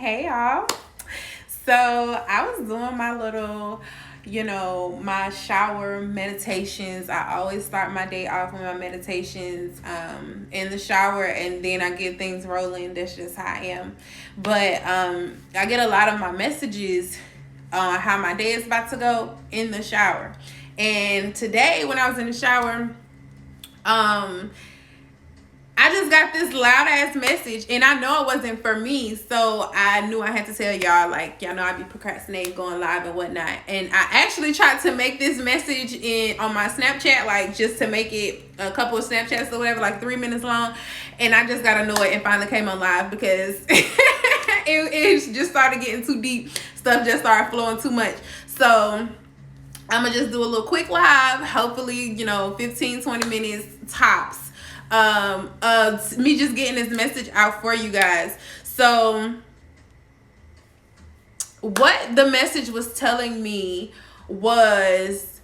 Hey y'all. So I was doing my little, my shower meditations. I always start my day off with my meditations in the shower, and then I get things rolling. That's just how I am. But I get a lot of my messages on how my day is about to go in the shower. And today when I was in the shower, I just got this loud ass message, and I know it wasn't for me, so I knew I had to tell y'all. Like, y'all know I be procrastinating going live and whatnot. And I actually tried to make this message on my Snapchat, like just to make it a couple of Snapchats or whatever, like 3 minutes long. And I just got annoyed and finally came on live because it just started getting too deep. Stuff just started flowing too much. So I'm gonna just do a little quick live, hopefully 15-20 minutes tops, me just getting this message out for you guys. So what the message was telling me was,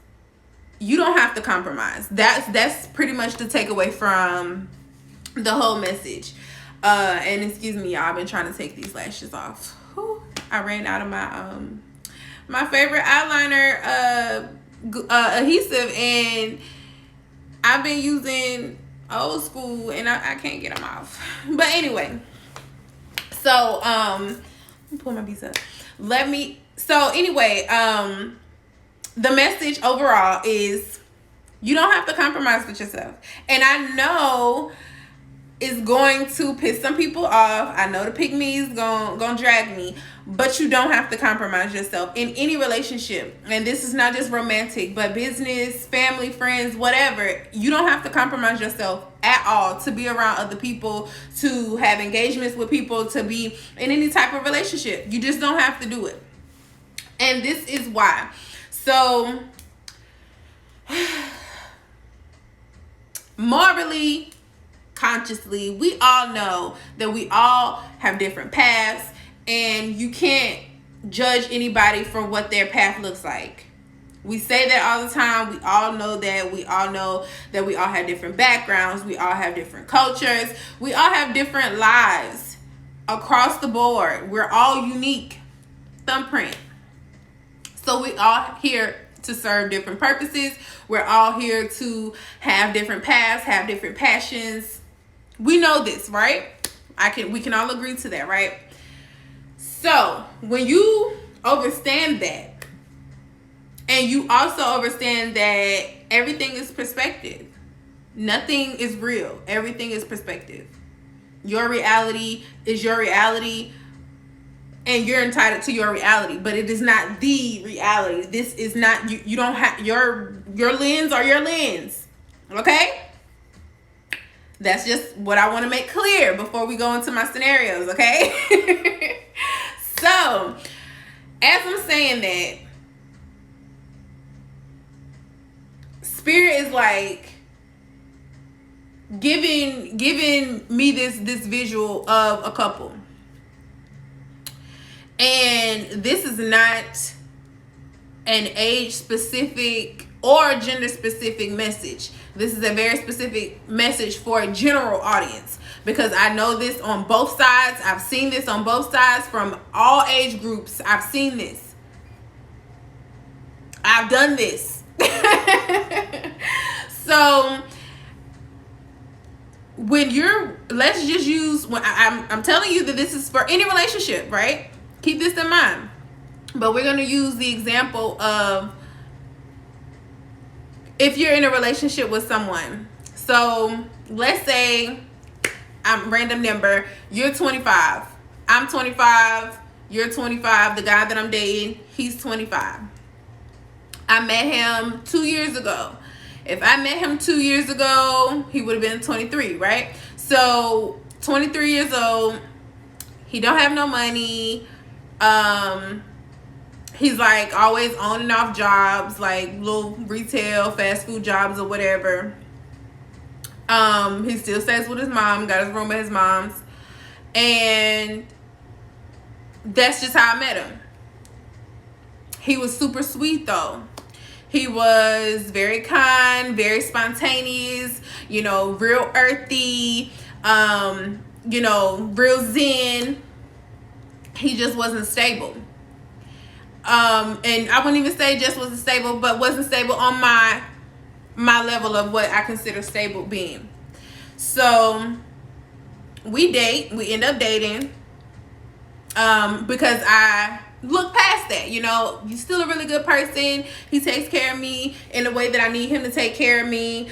you don't have to compromise. That's pretty much the takeaway from the whole message. And excuse me, y'all, I've been trying to take these lashes off. Whew, I ran out of my favorite eyeliner adhesive, and I've been using old school, and I can't get them off. But anyway, so let me pull my beats up. So anyway, the message overall is, you don't have to compromise with yourself. And I know it's going to piss some people off. I know the pygmies gonna drag me, but you don't have to compromise yourself in any relationship. And this is not just romantic, but business, family, friends, whatever. You don't have to compromise yourself at all to be around other people, to have engagements with people, to be in any type of relationship. You just don't have to do it. And this is why. So morally, consciously, we all know that we all have different paths, and you can't judge anybody for what their path looks like. We say that all the time. We all know that. We all know that we all have different backgrounds. We all have different cultures. We all have different lives across the board. We're all unique thumbprint. So we all here to serve different purposes. We're all here to have different paths, have different passions. We know this, right? We can all agree to that, right? So when you understand that, and you also understand that everything is perspective. Nothing is real. Everything is perspective. Your reality is your reality, and you're entitled to your reality, but it is not the reality. This is not, you don't have your lens or your lens. Okay? That's just what I want to make clear before we go into my scenarios, okay? So, as I'm saying that, Spirit is like giving me this visual of a couple. And this is not an age specific or gender specific message. This is a very specific message for a general audience, because I know this on both sides. I've seen this on both sides from all age groups. I've seen this. I've done this. So when let's just use, when I'm telling you that this is for any relationship, right? Keep this in mind. But we're going to use the example of if you're in a relationship with someone. So let's say, I'm random number, you're 25. I'm 25. You're 25. The guy that I'm dating, he's 25. I met him 2 years ago. If I met him 2 years ago, he would have been 23, right? So 23 years old. He don't have no money. He's like always on and off jobs, like little retail, fast food jobs or whatever. He still stays with his mom, got his room at his mom's. And that's just how I met him. He was super sweet though. He was very kind, very spontaneous, real earthy, real zen. he just wasn't stable. And I wouldn't even say just wasn't stable, but wasn't stable on my level of what I consider stable being. So we end up dating, because I look past that. You know, he's still a really good person. He takes care of me in the way that I need him to take care of me.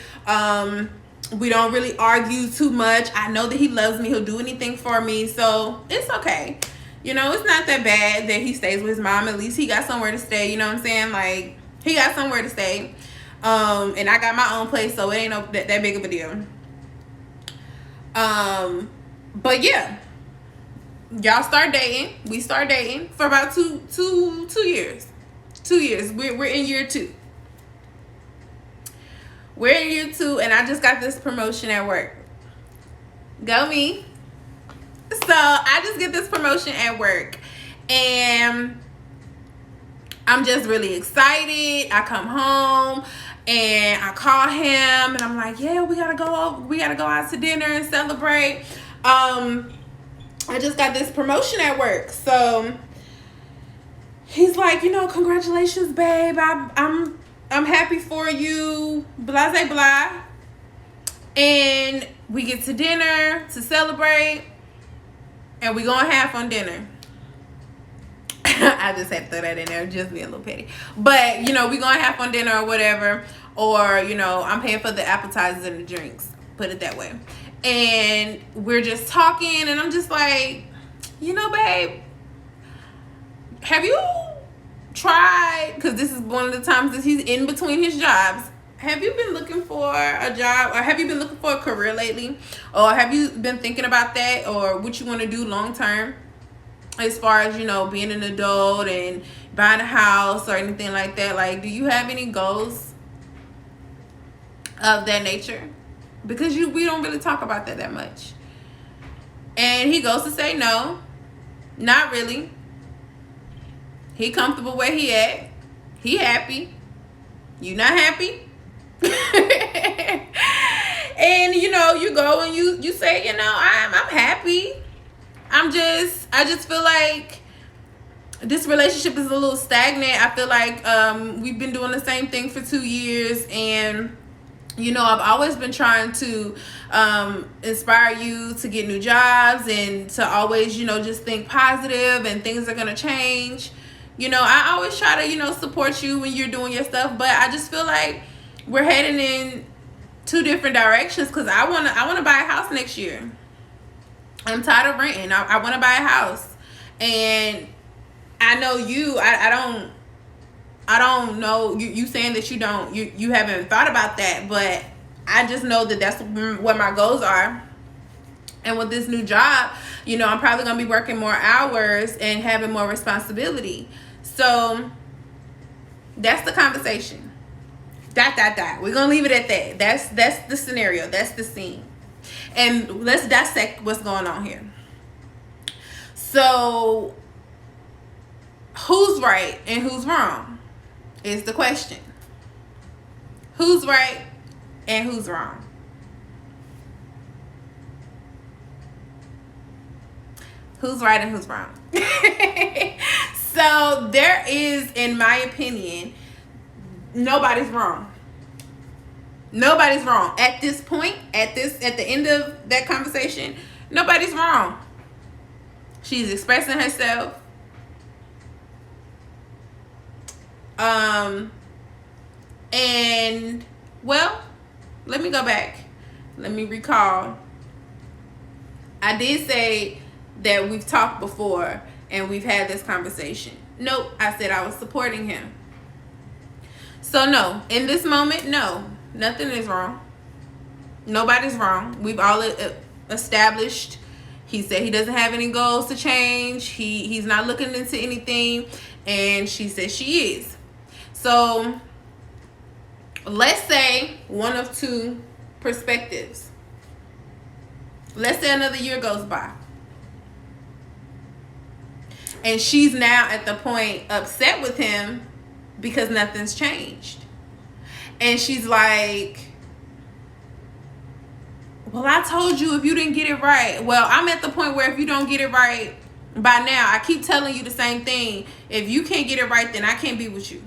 We don't really argue too much. I know that he loves me. He'll do anything for me. So it's okay. You know, it's not that bad that he stays with his mom. At least he got somewhere to stay. You know what I'm saying? Like, he got somewhere to stay. And I got my own place, so it ain't that big of a deal. But yeah, y'all start dating. We start dating for about two years. 2 years. We're in year 2. We're in year 2, and I just got this promotion at work. Go me. So I just get this promotion at work, and I'm just really excited. I come home and I call him, and I'm like, yeah, we gotta go out to dinner and celebrate. I just got this promotion at work. So he's like, you know, congratulations, babe. I'm happy for you. Blah, blah, blah. And we get to dinner to celebrate, and we going half on dinner. I just had to throw that in there, just be a little petty. But, you know, we going half on dinner or whatever. Or, you know, I'm paying for the appetizers and the drinks. Put it that way. And we're just talking, and I'm just like, you know, babe, have you tried, because this is one of the times that he's in between his jobs, have you been looking for a job, or have you been looking for a career lately? Or have you been thinking about that, or what you want to do long term? As far as, you know, being an adult and buying a house or anything like that. Like, do you have any goals of that nature? Because we don't really talk about that much. And he goes to say no, not really. He comfortable where he at. He happy. You not happy? And, you know, you go and you say, you know, I'm happy. I just feel like this relationship is a little stagnant. I feel like we've been doing the same thing for 2 years, and, you know, I've always been trying to inspire you to get new jobs and to always, you know, just think positive and things are going to change. You know, I always try to, you know, support you when you're doing your stuff, but I just feel like we're heading in 2 different directions, because I want to buy a house next year. I'm tired of renting. I want to buy a house. And I know you, I don't know, you saying that you haven't thought about that, but I just know that that's what my goals are. And with this new job, you know, I'm probably going to be working more hours and having more responsibility. So that's the conversation. We're going to leave it at that. That's the scenario. That's the scene. And let's dissect what's going on here. So who's right and who's wrong is the question. Who's right and who's wrong? Who's right and who's wrong? So there is, in my opinion, nobody's wrong. Nobody's wrong. At this point, at the end of that conversation, nobody's wrong. She's expressing herself. And, well, let me go back. Let me recall. I did say that we've talked before and we've had this conversation. Nope, I said I was supporting him. So no, in this moment, no, nothing is wrong. Nobody's wrong. We've all established. He said he doesn't have any goals to change. He's not looking into anything, and she said she is. So let's say one of 2 perspectives. Let's say another year goes by, and she's now at the point upset with him because nothing's changed. And she's like, well, I told you if you didn't get it right. Well, I'm at the point where if you don't get it right, By now, I keep telling you the same thing. If you can't get it right, then I can't be with you.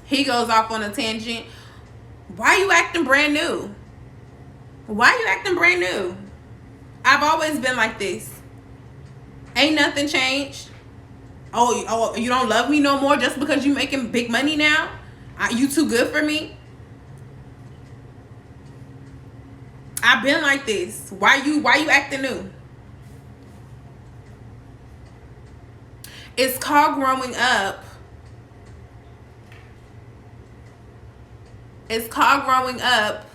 He goes off on a tangent. Why you acting brand new? Why you acting brand new? I've always been like this. Ain't nothing changed. Oh, you don't love me no more just because you making big money now? You too good for me? I've been like this. Why you acting new? It's called growing up. It's called growing up.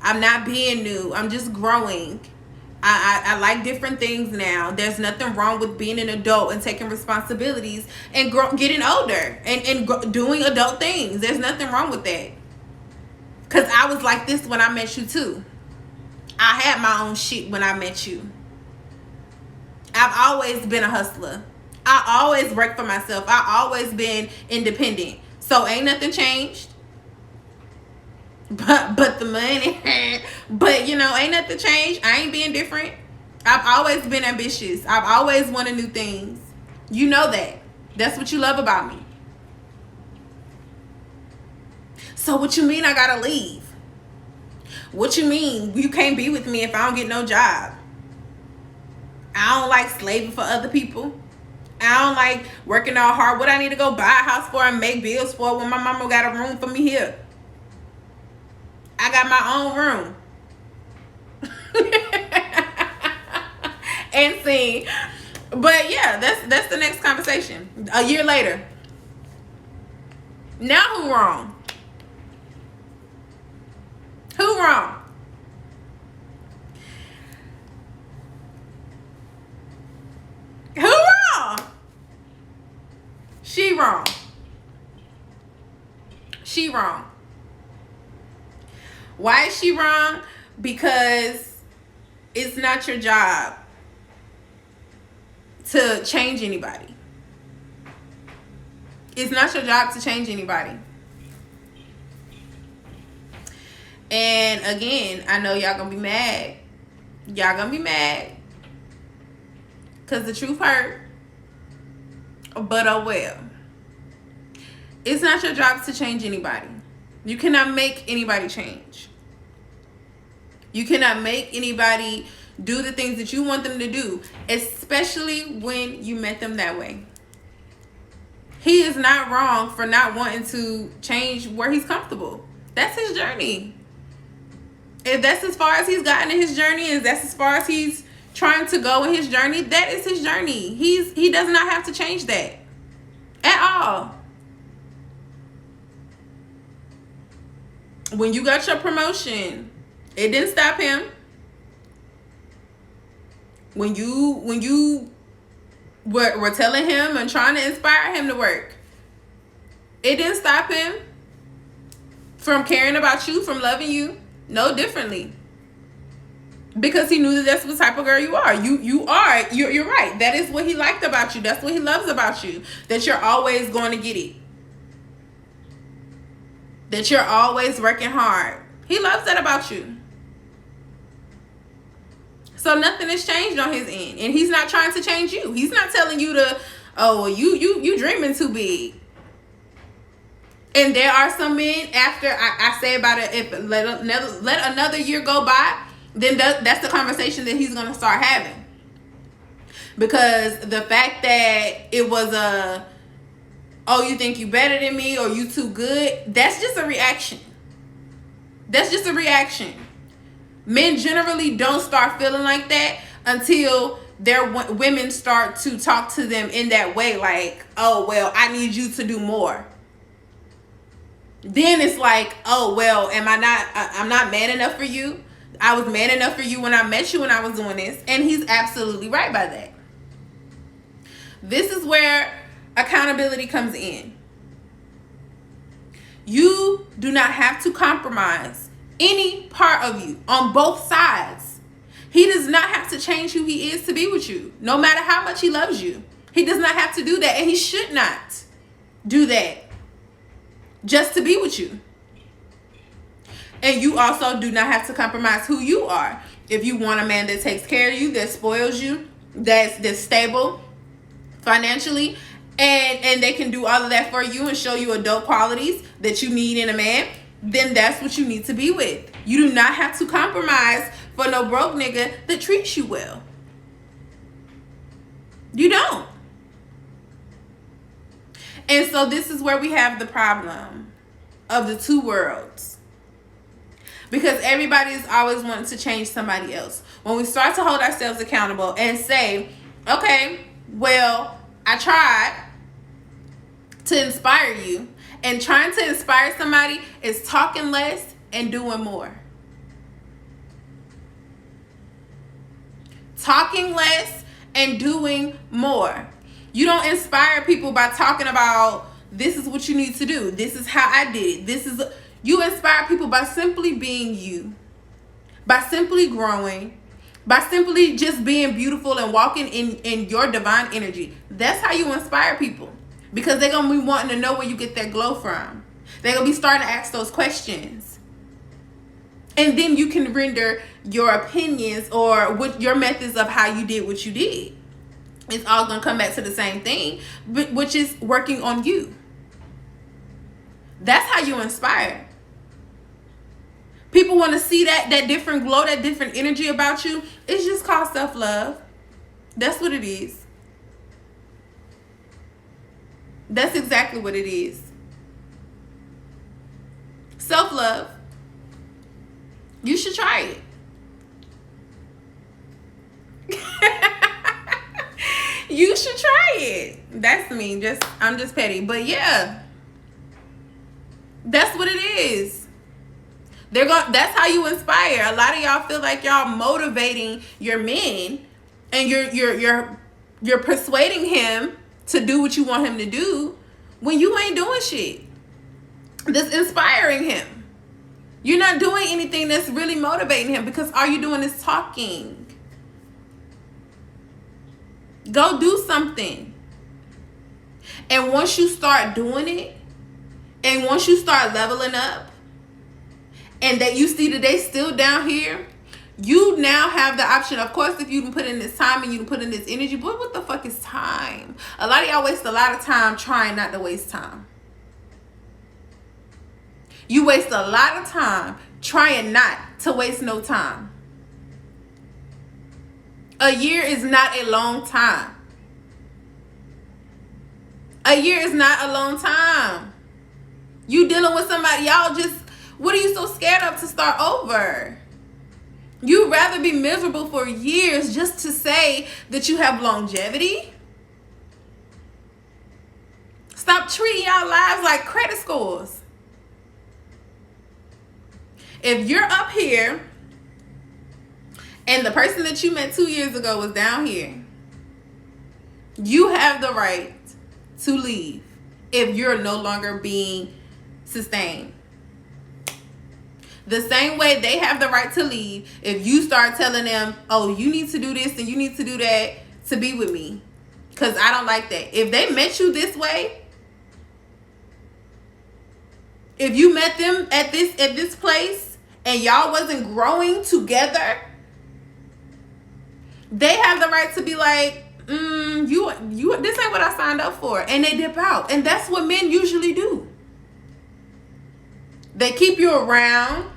I'm not being new. I'm just growing. I like different things now. There's nothing wrong with being an adult and taking responsibilities and getting older and doing adult things. There's nothing wrong with that. Because I was like this when I met you too. I had my own shit when I met you. I've always been a hustler. I always worked for myself. I always been independent. So ain't nothing changed. But the money. But ain't nothing changed. I ain't being different. I've always been ambitious. I've always wanted new things. You know that. That's what you love about me. So what you mean I gotta leave? What you mean you can't be with me if I don't get no job? I don't like slaving for other people. I don't like working all hard. What I need to go buy a house for and make bills for when my mama got a room for me here. I got my own room. And see. But yeah, that's the next conversation. A year later. Now who wrong? Who wrong? Who wrong? She wrong. She wrong. Why is she wrong? Because it's not your job to change anybody. It's not your job to change anybody. And again, I know y'all gonna be mad. Y'all gonna be mad. Because the truth hurt. But oh well. It's not your job to change anybody. You cannot make anybody change. You cannot make anybody do the things that you want them to do. Especially when you met them that way. He is not wrong for not wanting to change where he's comfortable. That's his journey. If that's as far as he's gotten in his journey, and that's as far as he's trying to go in his journey, that is his journey. He does not have to change that at all. When you got your promotion, it didn't stop him. When you were telling him and trying to inspire him to work, it didn't stop him from caring about you, from loving you. No differently. Because he knew that that's what type of girl you are. You're right. That is what he liked about you. That's what he loves about you. That you're always going to get it. That you're always working hard. He loves that about you. So nothing has changed on his end. And he's not trying to change you. He's not telling you to, oh, you dreaming too big. And there are some men, after I say about it, if let another year go by, then that's the conversation that he's going to start having. Because the fact that it was oh, you think you better than me, or you too good, that's just a reaction. That's just a reaction. Men generally don't start feeling like that until their women start to talk to them in that way, like, oh, well, I need you to do more. Then it's like, oh, well, I'm not man enough for you. I was man enough for you when I met you when I was doing this. And he's absolutely right by that. This is where accountability comes in. You do not have to compromise any part of you on both sides. He does not have to change who he is to be with you, no matter how much he loves you. He does not have to do that, and he should not do that just to be with you. And you also do not have to compromise who you are. If you want a man that takes care of you, that spoils you, that's stable financially, and they can do all of that for you and show you adult qualities that you need in a man, then that's what you need to be with. You do not have to compromise for no broke nigga that treats you well. You don't. And so this is where we have the problem of the two worlds. Because everybody is always wanting to change somebody else. When we start to hold ourselves accountable and say, okay, well, I tried to inspire you. And trying to inspire somebody is talking less and doing more. Talking less and doing more. You don't inspire people by talking about, this is what you need to do. This is how I did it. You inspire people by simply being you. By simply growing. By simply just being beautiful and walking in your divine energy. That's how you inspire people. Because they're going to be wanting to know where you get that glow from. They're going to be starting to ask those questions. And then you can render your opinions or what your methods of how you did what you did. It's all going to come back to the same thing, which is working on you. That's how you inspire. People want to see that different glow, that different energy about you. It's just called self-love. That's what it is. That's exactly what it is. Self-love. You should try it. You should try it. That's me. I'm just petty. But yeah. That's what it is. That's how you inspire. A lot of y'all feel like y'all motivating your men, and you're persuading him to do what you want him to do when you ain't doing shit that's inspiring him. You're not doing anything that's really motivating him, because all you're doing is talking. Go do something. And once you start doing it, and once you start leveling up, and that you see that they still down here, you now have the option. Of course, if you can put in this time and you can put in this energy, but what the fuck is time? A lot of y'all waste a lot of time trying not to waste time. You waste a lot of time trying not to waste no time. A year is not a long time. A year is not a long time. You dealing with somebody, y'all just, what are you so scared of to start over? You'd rather be miserable for years just to say that you have longevity? Stop treating y'all lives like credit scores. If you're up here and the person that you met 2 years ago was down here, you have the right to leave if you're no longer being sustained. The same way they have the right to leave if you start telling them, oh, you need to do this and you need to do that to be with me, because I don't like that. If they met you this way, if you met them at this place and y'all wasn't growing together, they have the right to be like, you this ain't what I signed up for, and they dip out. And that's what men usually do. They keep you around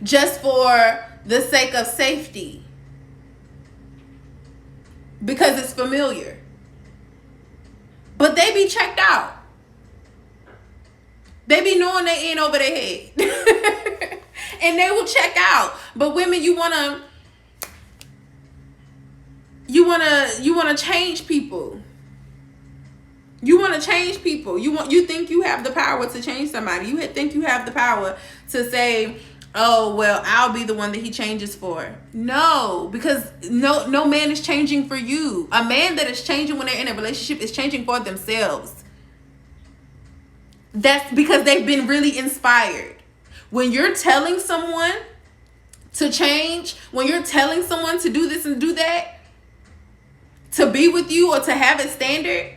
just for the sake of safety, because it's familiar. But they be checked out. They be knowing they ain't over their head. And they will check out. But women, you wanna change people. You want to change people. You think you have the power to change somebody. You think you have the power to say, oh, well, I'll be the one that he changes for. No, because no man is changing for you. A man that is changing when they're in a relationship is changing for themselves. That's because they've been really inspired. When you're telling someone to change, when you're telling someone to do this and do that, to be with you or to have a standard,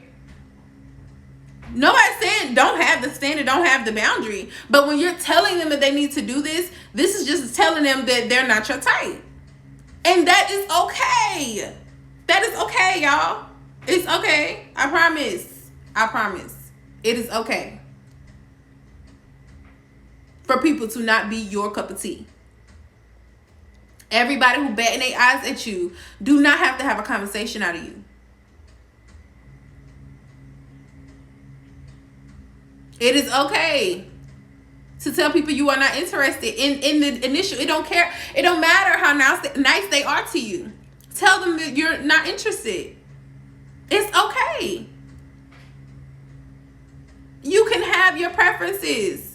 Nobody's saying don't have the standard, don't have the boundary. But when you're telling them that they need to do this, this is just telling them that they're not your type. And that is okay. That is okay, y'all. It's okay. I promise. I promise. It is okay for people to not be your cup of tea. Everybody who batting their eyes at you do not have to have a conversation out of you. It is okay to tell people you are not interested in the initial. It don't care. It don't matter how nice they are to you. Tell them that you're not interested. It's okay. You can have your preferences.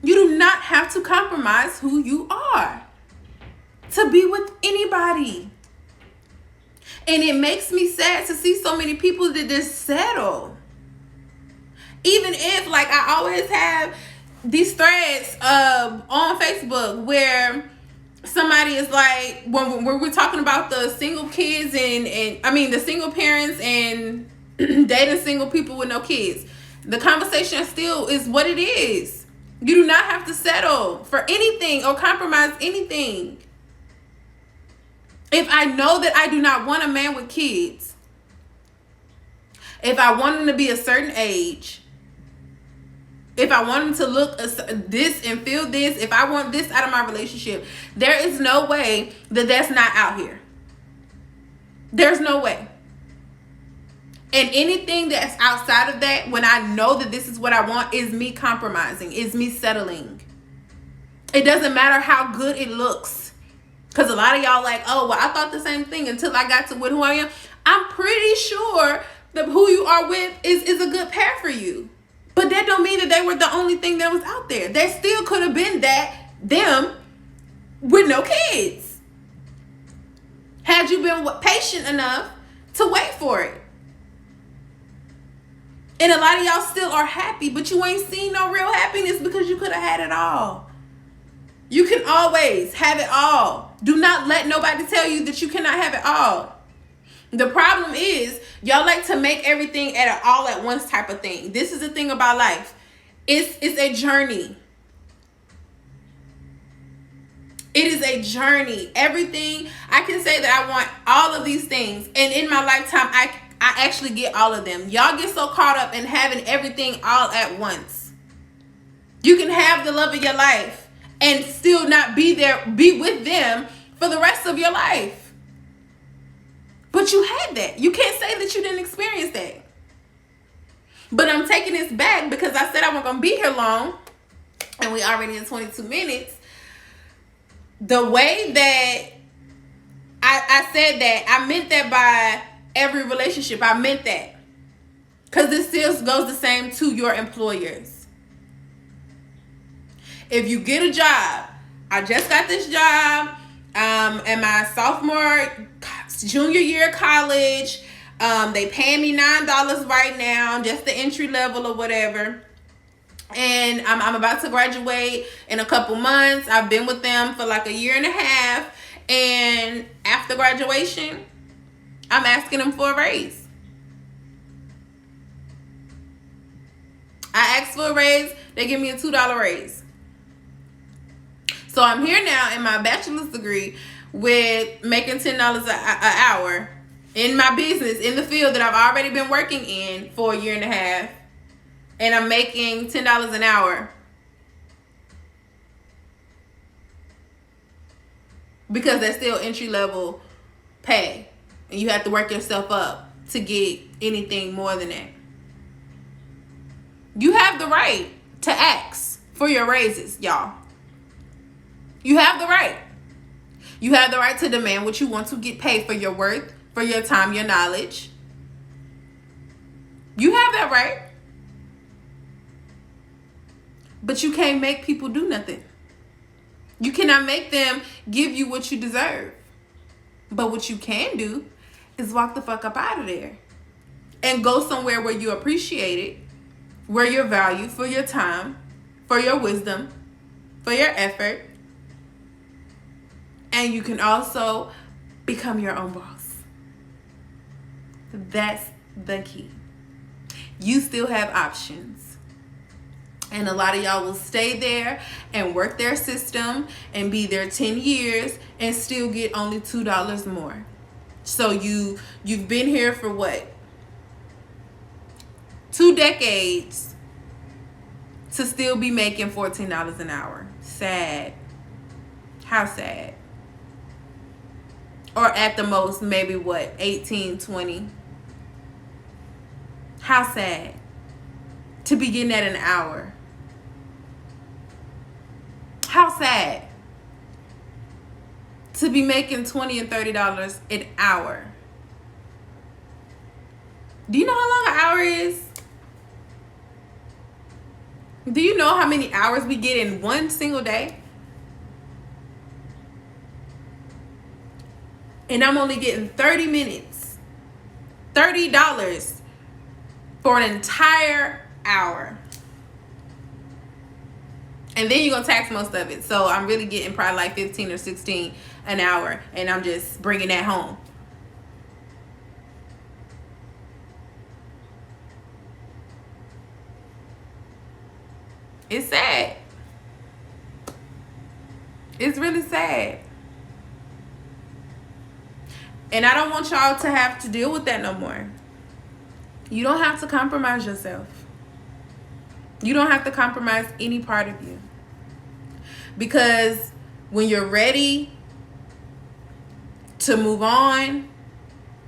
You do not have to compromise who you are to be with anybody. And it makes me sad to see so many people that just settle. Even if, like, I always have these threads on Facebook where somebody is like, when we're talking about the single kids and I mean the single parents and dating single people with no kids, the conversation still is what it is. You do not have to settle for anything or compromise anything. If I know that I do not want a man with kids, if I want him to be a certain age, if I want him to look this and feel this, if I want this out of my relationship, there is no way that that's not out here. There's no way. And anything that's outside of that, when I know that this is what I want, is me compromising, is me settling. It doesn't matter how good it looks. Because a lot of y'all like, oh, well, I thought the same thing until I got to with who I am. I'm pretty sure that who you are with is a good pair for you. But that don't mean that they were the only thing that was out there. They still could have been them with no kids. Had you been patient enough to wait for it. And a lot of y'all still are happy, but you ain't seen no real happiness because you could have had it all. You can always have it all. Do not let nobody tell you that you cannot have it all. The problem is, y'all like to make everything at an all at once type of thing. This is the thing about life. It's a journey. It is a journey. Everything, I can say that I want all of these things. And in my lifetime, I actually get all of them. Y'all get so caught up in having everything all at once. You can have the love of your life and still not be with them for the rest of your life. But you had that. You can't say that you didn't experience that. But I'm taking this back because I said I wasn't going to be here long. And we already in 22 minutes. The way that I said that, I meant that by every relationship. I meant that. Because this still goes the same to your employers. If you get a job, I just got this job in my junior year of college. They pay me $9 right now, just the entry level or whatever. And I'm about to graduate in a couple months. I've been with them for like a year and a half. And after graduation, I'm asking them for a raise. I asked for a raise. They give me a $2 raise. So I'm here now in my bachelor's degree with making $10 an hour in my business, in the field that I've already been working in for a year and a half. And I'm making $10 an hour. Because that's still entry level pay. And you have to work yourself up to get anything more than that. You have the right to ask for your raises, y'all. You have the right. You have the right to demand what you want to get paid for your worth, for your time, your knowledge. You have that right. But you can't make people do nothing. You cannot make them give you what you deserve. But what you can do is walk the fuck up out of there. And go somewhere where you're appreciated, where you're valued for your time, for your wisdom, for your effort. And you can also become your own boss. That's the key. you still have options. And a lot of y'all will stay there and work their system and be there 10 years and still get only $2 more. So you've been here for what? 2 decades to still be making $14 an hour. Sad. How sad. Or at the most, maybe what, 18, 20. How sad to be getting at an hour. How sad to be making $20 and $30 an hour. Do you know how long an hour is? Do you know how many hours we get in one single day? And I'm only getting 30 minutes. $30 for an entire hour. And then you're going to tax most of it. So I'm really getting probably like 15 or 16 an hour. And I'm just bringing that home. It's sad. It's really sad. And I don't want y'all to have to deal with that no more. You don't have to compromise yourself. You don't have to compromise any part of you. Because when you're ready to move on,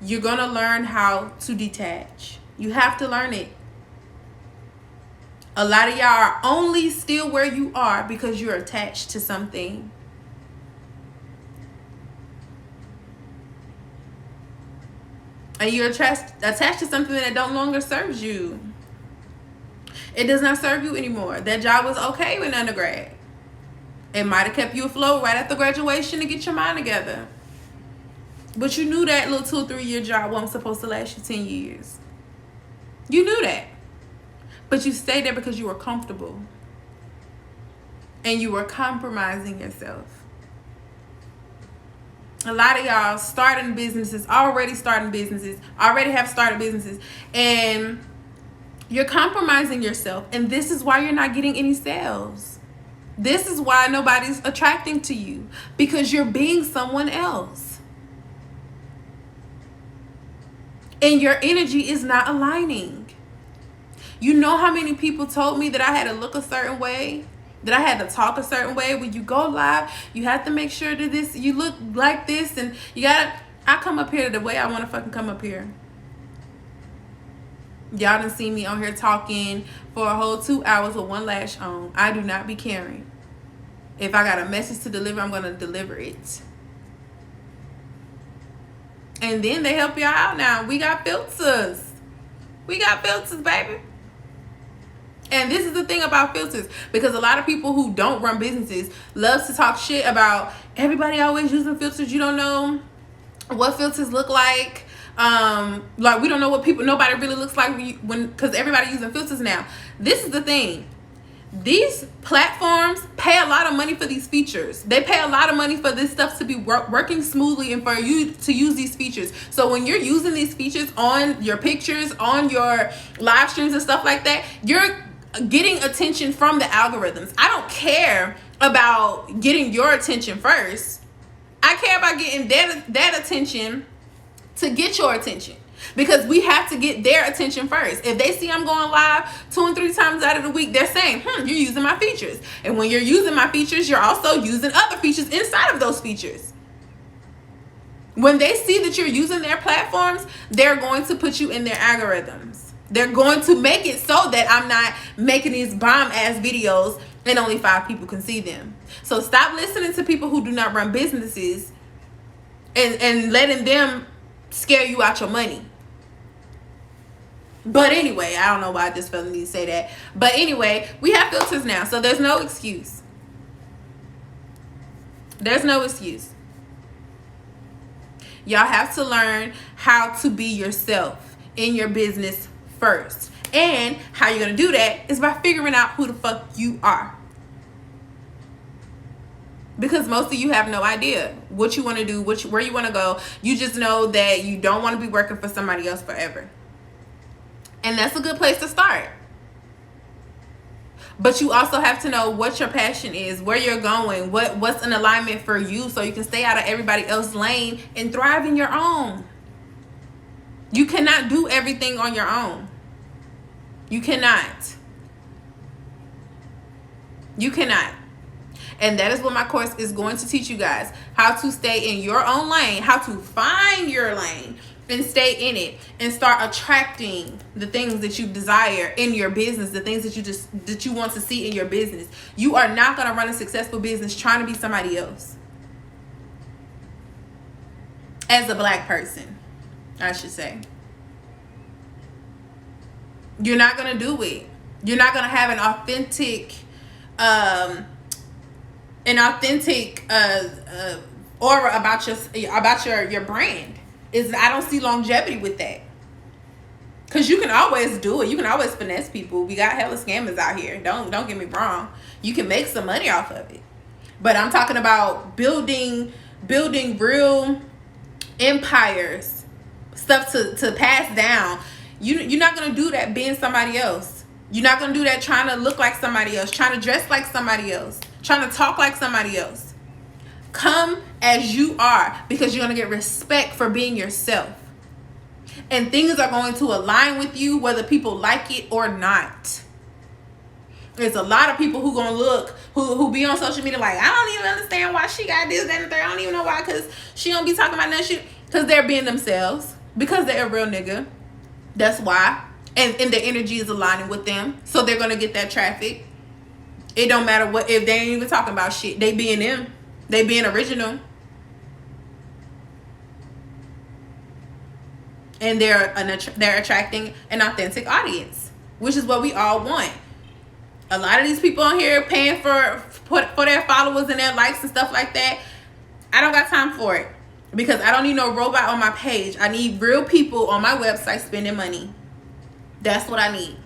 you're going to learn how to detach. You have to learn it. A lot of y'all are only still where you are because you're attached to something. And you're attached to something that no longer serves you. It does not serve you anymore. That job was okay in undergrad. It might have kept you afloat right after graduation to get your mind together. But you knew that little 2 or 3 year job wasn't supposed to last you 10 years. You knew that. But you stayed there because you were comfortable. And you were compromising yourself. A lot of y'all already have started businesses, and you're compromising yourself. And this is why you're not getting any sales. This is why nobody's attracting to you, because you're being someone else. And your energy is not aligning. You know how many people told me that I had to look a certain way? That I had to talk a certain way? When you go live, you have to make sure that you look like this, and I come up here the way I want to fucking come up here. Y'all done see me on here talking for a whole 2 hours with one lash on. I do not be caring. If I got a message to deliver, I'm going to deliver it. And then they help y'all out now. We got filters. We got filters, baby. And this is the thing about filters, because a lot of people who don't run businesses loves to talk shit about everybody always using filters. You don't know what filters look like. Like we don't know what nobody really looks like because everybody using filters now. This is the thing. These platforms pay a lot of money for these features. They pay a lot of money for this stuff to be working smoothly and for you to use these features. So when you're using these features on your pictures, on your live streams and stuff like that, you're getting attention from the algorithms. I don't care about getting your attention first. I care about getting that attention to get your attention, because we have to get their attention first. If they see I'm going live 2 and 3 times out of the week, they're saying, you're using my features. And when you're using my features, you're also using other features inside of those features. When they see that you're using their platforms, they're going to put you in their algorithms. They're going to make it so that I'm not making these bomb ass videos and only 5 people can see them. So stop listening to people who do not run businesses and letting them scare you out your money. But anyway, I don't know why I just felt the need to say that. But anyway, we have filters now, so there's no excuse. There's no excuse. Y'all have to learn how to be yourself in your business first. And how you're going to do that is by figuring out who the fuck you are. Because most of you have no idea what you want to do, where you want to go. You just know that you don't want to be working for somebody else forever. And that's a good place to start. But you also have to know what your passion is, where you're going, what's an alignment for you, so you can stay out of everybody else's lane and thrive in your own. You cannot do everything on your own. You cannot. You cannot. And that is what my course is going to teach you guys. How to stay in your own lane, how to find your lane and stay in it, and start attracting the things that you desire in your business, the things that you want to see in your business. You are not going to run a successful business trying to be somebody else. As a black person, I should say. You're not going to do it. You're not going to have an authentic aura about your brand. I don't see longevity with that. Because you can always do it. You can always finesse people. We got hella scammers out here. Don't get me wrong. You can make some money off of it. But I'm talking about building real empires, stuff to pass down. You're not going to do that being somebody else. You're not going to do that trying to look like somebody else, trying to dress like somebody else, trying to talk like somebody else. Come as you are, because you're going to get respect for being yourself. And things are going to align with you whether people like it or not. There's a lot of people who be on social media like, I don't even understand why she got this, that, and the third. I don't even know why, because she don't be talking about that shit. Because they're being themselves. Because they're a real nigga. That's why. And their energy is aligning with them. So they're going to get that traffic. It don't matter what, if they ain't even talking about shit. They being them. They being original. And they're attracting an authentic audience, which is what we all want. A lot of these people on here paying for their followers and their likes and stuff like that. I don't got time for it, because I don't need no robot on my page. I need real people on my website spending money. That's what I need.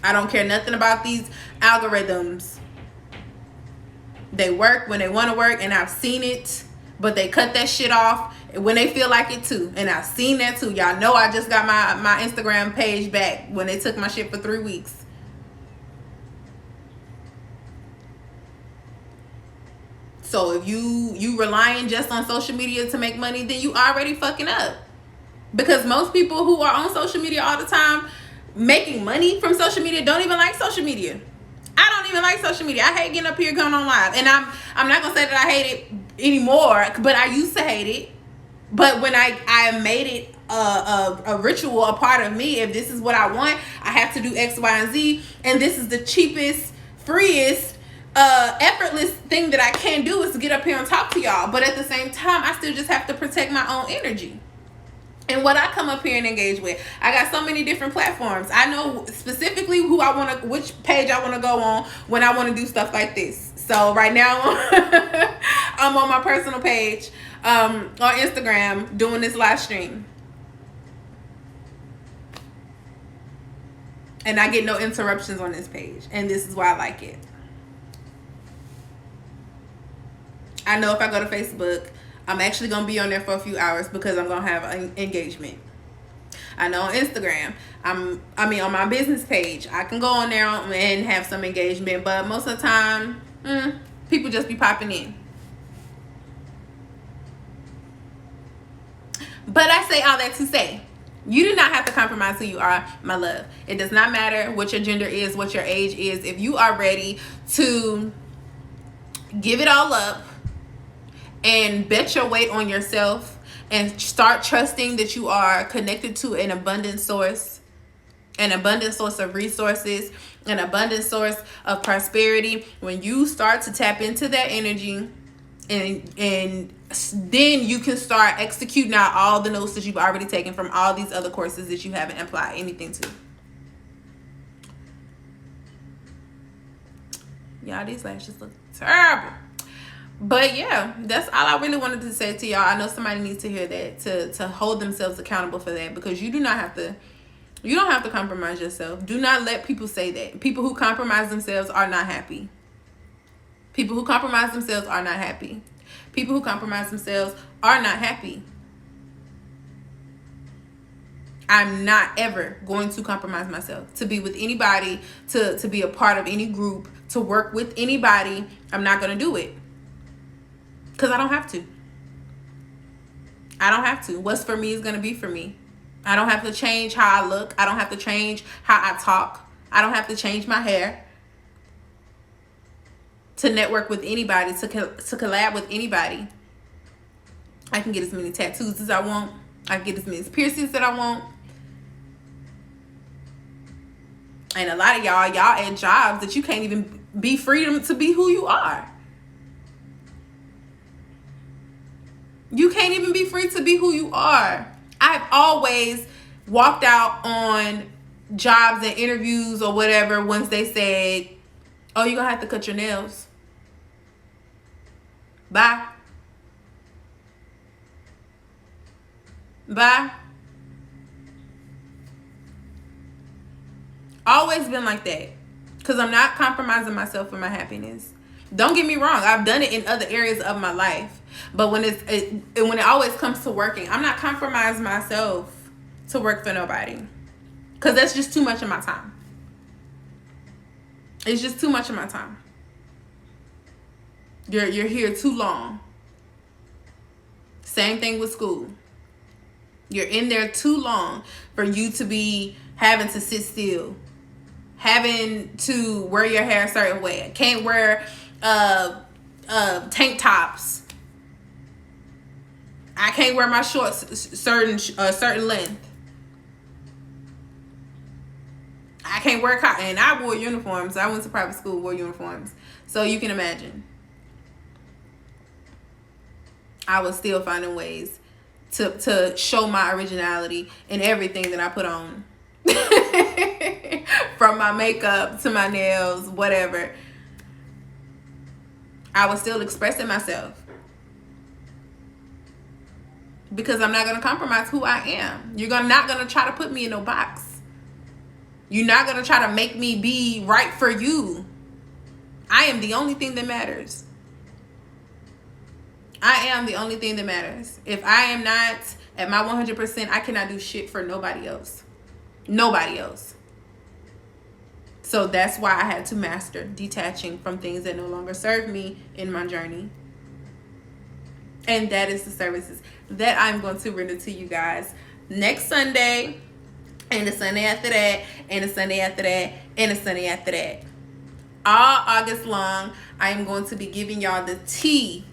I don't care nothing about these algorithms. They work when they want to work, and I've seen it, but they cut that shit off when they feel like it too. And I've seen that too. Y'all know I just got my Instagram page back when they took my shit for 3 weeks. So if you relying just on social media to make money, then you already fucking up. Because most people who are on social media all the time making money from social media don't even like social media. I don't even like social media. I hate getting up here going on live. And I'm not going to say that I hate it anymore, but I used to hate it. But when I made it a ritual, a part of me, if this is what I want, I have to do X, Y, and Z. And this is the cheapest, freest, effortless thing that I can do is to get up here and talk to y'all. But at the same time, I still just have to protect my own energy. And what I come up here and engage with, I got so many different platforms. I know specifically which page I want to go on when I want to do stuff like this. So right now, I'm on my personal page on Instagram doing this live stream. And I get no interruptions on this page. And this is why I like it. I know if I go to Facebook, I'm actually going to be on there for a few hours because I'm going to have an engagement. I know on Instagram, on my business page, I can go on there and have some engagement. But most of the time, people just be popping in. But I say all that to say, you do not have to compromise who you are, my love. It does not matter what your gender is, what your age is. If you are ready to give it all up and bet your weight on yourself and start trusting that you are connected to an abundant source of resources, an abundant source of prosperity, when you start to tap into that energy, and then you can start executing out all the notes that you've already taken from all these other courses that you haven't applied anything to. Y'all, these lashes look terrible. But yeah, that's all I really wanted to say to y'all. I know somebody needs to hear that, to hold themselves accountable for that, because you don't have to compromise yourself. Do not let people say that. People who compromise themselves are not happy. People who compromise themselves are not happy. People who compromise themselves are not happy. I'm not ever going to compromise myself to be with anybody, to be a part of any group, to work with anybody. I'm not going to do it because I don't have to. I don't have to. What's for me is going to be for me. I don't have to change how I look. I don't have to change how I talk. I don't have to change my hair to network with anybody, to collab with anybody. I can get as many tattoos as I want. I can get as many piercings that I want. And a lot of y'all at jobs that you can't even be freedom to be who you are. You can't even be free to be who you are. I've always walked out on jobs and interviews or whatever once they said, oh, you're going to have to cut your nails. Bye. Bye. Always been like that. Because I'm not compromising myself for my happiness. Don't get me wrong. I've done it in other areas of my life. But when it always comes to working, I'm not compromising myself to work for nobody. Because that's just too much of my time. It's just too much of my time. You're here too long. Same thing with school. You're in there too long for you to be having to sit still. Having to wear your hair a certain way. I can't wear tank tops. I can't wear my shorts certain length. I can't wear cotton. And I wore uniforms. I went to private school, wore uniforms. So you can imagine. I was still finding ways to show my originality in everything that I put on. From my makeup to my nails, whatever. I was still expressing myself. Because I'm not going to compromise who I am. You're not going to try to put me in no box. You're not going to try to make me be right for you. I am the only thing that matters. I am the only thing that matters. If I am not at my 100%, I cannot do shit for nobody else. Nobody else. So that's why I had to master detaching from things that no longer serve me in my journey. And that is the services that I'm going to render to you guys next Sunday, and the Sunday after that, and the Sunday after that, and the Sunday after that. All August long, I am going to be giving y'all the tea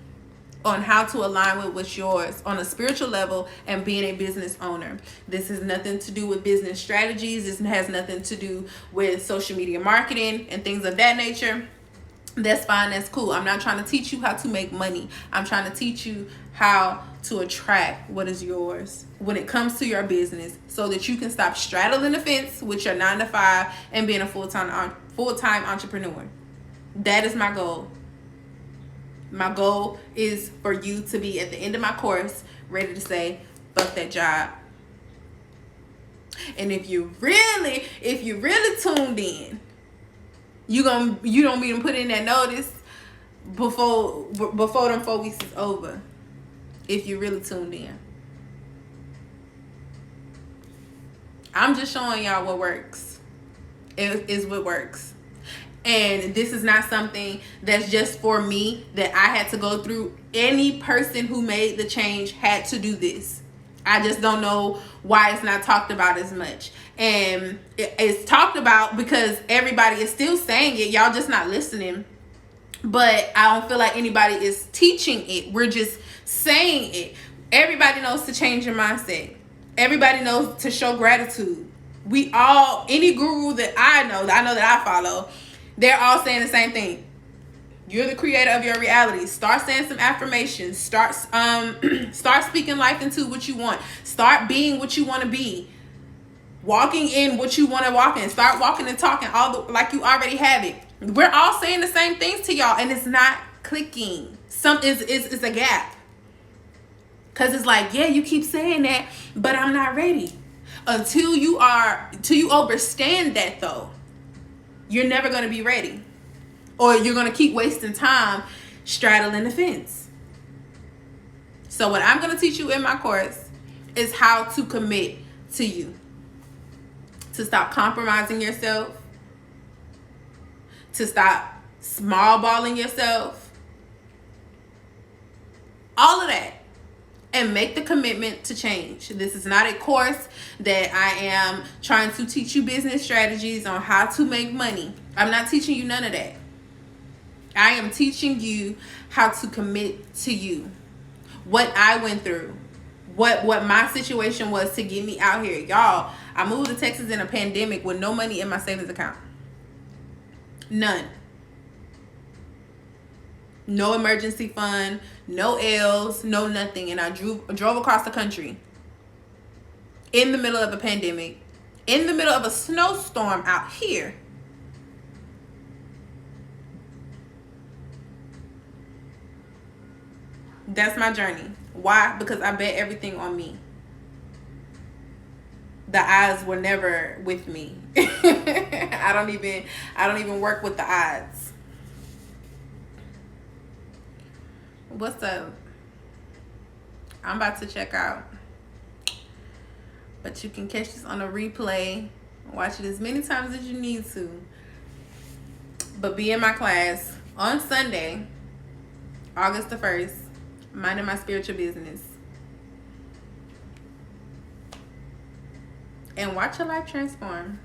on how to align with what's yours on a spiritual level and being a business owner. This has nothing to do with business strategies. This has nothing to do with social media marketing and things of that nature. That's fine. That's cool. I'm not trying to teach you how to make money. I'm trying to teach you how to attract what is yours when it comes to your business, so that you can stop straddling the fence with your 9-to-5 and being a full-time entrepreneur. That is my goal. My goal is for you to be at the end of my course ready to say, fuck that job. And if you really tuned in, you don't even put in that notice before them 4 weeks is over. If you really tuned in. I'm just showing y'all what works. It is what works. And this is not something that's just for me that I had to go through. Any person who made the change had to do this. I just don't know why it's not talked about as much. And it's talked about because everybody is still saying it. Y'all just not listening. But I don't feel like anybody is teaching it. We're just saying it. Everybody knows to change your mindset. Everybody knows to show gratitude. Any guru that I know that I follow, they're all saying the same thing. You're the creator of your reality. Start saying some affirmations. Start speaking life into what you want. Start being what you want to be. Walking in what you want to walk in. Start walking and talking like you already have it. We're all saying the same things to y'all, and it's not clicking. It's a gap. Cause it's like, yeah, you keep saying that, but I'm not ready. Until you understand that though, you're never gonna be ready. Or you're gonna keep wasting time straddling the fence. So what I'm gonna teach you in my course is how to commit to you. to stop compromising yourself, to stop small balling yourself, all of that, and make the commitment to change. This is not a course that I am trying to teach you business strategies on how to make money. I'm not teaching you none of that. I am teaching you how to commit to you. What I went through, what my situation was to get me out here. Y'all, I moved to Texas in a pandemic with no money in my savings account. None. No emergency fund, no L's, no nothing. And I drove across the country in the middle of a pandemic, in the middle of a snowstorm out here. That's my journey. Why? Because I bet everything on me. The odds were never with me. I don't even work with the odds. What's up? I'm about to check out. But you can catch this on a replay. Watch it as many times as you need to. But be in my class on Sunday, August the 1st, minding my spiritual business. And watch your life transform.